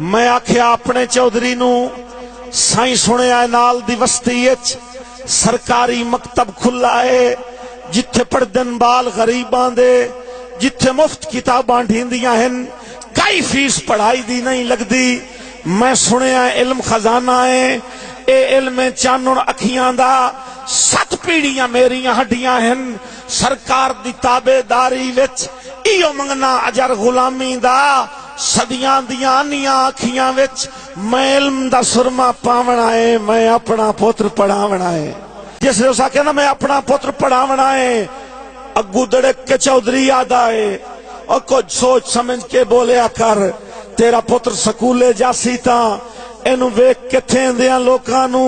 میں आख्या अपने चौधरी नू साई सुनिया नाल दी बस्ती सरकारी मकतब खुला है जिथे पढ़दन बाल गरीबां दे, जिथे मुफ्त किताबां ढींदियां हन, कई फीस पढ़ाई दी नहीं लगदी। मैं सुनिया इल्म खजाना है, ए इल्म चानण अखियां दा, 7 पीढ़ियां मेरियां हड्डियां हन। सरकार दी ताबेदारी विच इयो मंगना अजर गुलामी दा, सदियां दियां आनियां अखियां विच मैं इल्म दा सुरमा पावना है, मैं अपना पुत्र पढ़ावना है। जिसने उस आख्या ना मैं अपना पुत्र पढ़ावना है, अग्गू दड़क के चौधरी याद आए और कुछ सोच समझ के बोलिया कर, तेरा पुत्र स्कूले जासी ता इनू वेख के थेंदियां लोकां नू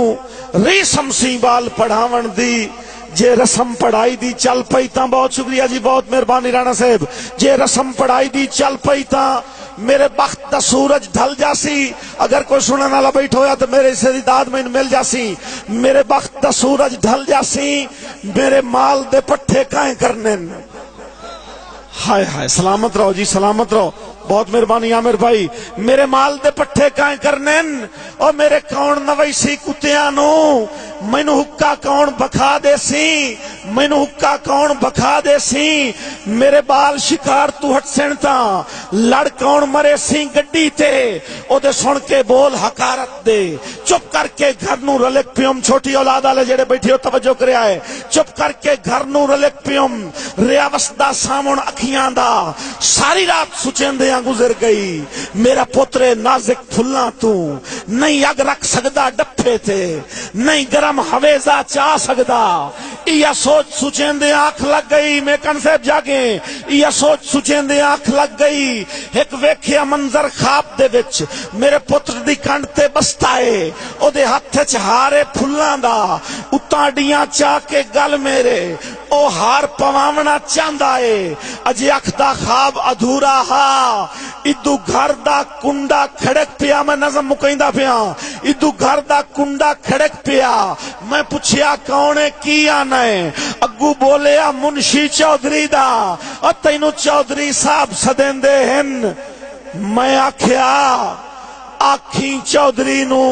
रीसम सी बाल पढ़ावन दी। जे रस्म पढ़ाई दी चल पई ता, बहुत शुक्रिया जी, बहुत मेहरबानी राणा साहब, जे रस्म पढ़ाई दी चल पई ता मेरे बख्त दा सूरज ढल जासी। अगर कोई सुनने वाला बैठ होया तो मेरे से दाद में मिल जासी। मेरे बख्त दा सूरज ढल जासी, मेरे माल दे पट्ठे काहे करने। हाय हाय, सलामत रहो जी, सलामत रहो, बहुत मेहरबानी आमिर भाई। मेरे माल दे पट्ठे काहे करने और मेरे कौन नवैसी कुत्तियां नू मैनू हुक्का कौन बखा देसी, मैनू हुक्का कौन बखा देसी। मेरे बाल शिकार तू हट सेनता लड़ कौन मरे सी गड्डी ते, ओदे सुन के बोल हकारत दे। चुप करके घर नू रलिक पियम, छोटी औलाद वाले जेड़े बैठे हो तवज्जो करया है, चुप करके घर नू रलिक पियम। रियावसदा सामण अखियां दा सारी रात सुचेंदे गुजर गई। मेरा पुत्र नाजिक फुल्ला तू नहीं अग रख सकदा डफे थे, नहीं गरम हवेजा चा सकदा। यह सोच सुचेंदे आंख लग गई, मैं कन साहब जागे, यह सोच सुचेंदे आंख लग गई। एक वेख्या मंजर खाब दे विच मेरे पुत्र दी कंड ते बस्ता है, ओदे हथ च हारे फुल्लां दा, उताड़ियां चा के गल मेरे ओ हार पवावना चाहता है। अजे अख दा खाब अधूरा हा, इदू घर दा कुंडा खड़क पिया। मैं नज़म मुकैंदा पिया, इदू घर दा कुंडा खड़क पिया। मैं पुछया कौन है की आना है, अग्गू बोलिया मुंशी चौधरी दा, और तैनू चौधरी साहब सदेंदे हन। मैं आख्या आखी चौधरी नू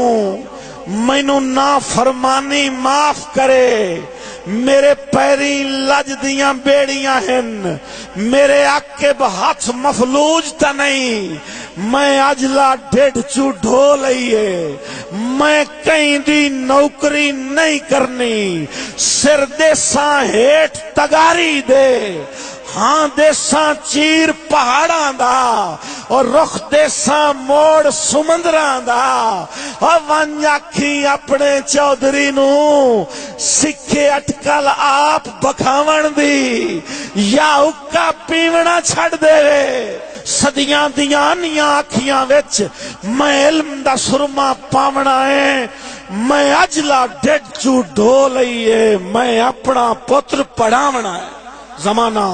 मैनू ना फरमानी माफ करे, मेरे पैरी लज दियां बेड़ियां हन, मेरे आके हाथ मफलूज ता नहीं। मैं अजला डेढ़ चू ढो लईए, मैं कहीं दी नौकरी नहीं करनी। सिर देसा हेठ तगारी दे, हाँ देसा चीर पहाड़ां दा, और रुख देसा मोड़ सुमंदरां दा। और वन आखी अपने चौधरी नू सिखे अटकल आप बखावन दी, या हुक्का पीवना छड़ देवे। सदियां दियां आनियां अखियां विच मैं इल्म दा सुरमा पावना है, मैं अजला डेढ़ चू ढो लईए, मैं अपना पुत्र पढ़ावना है। जमाना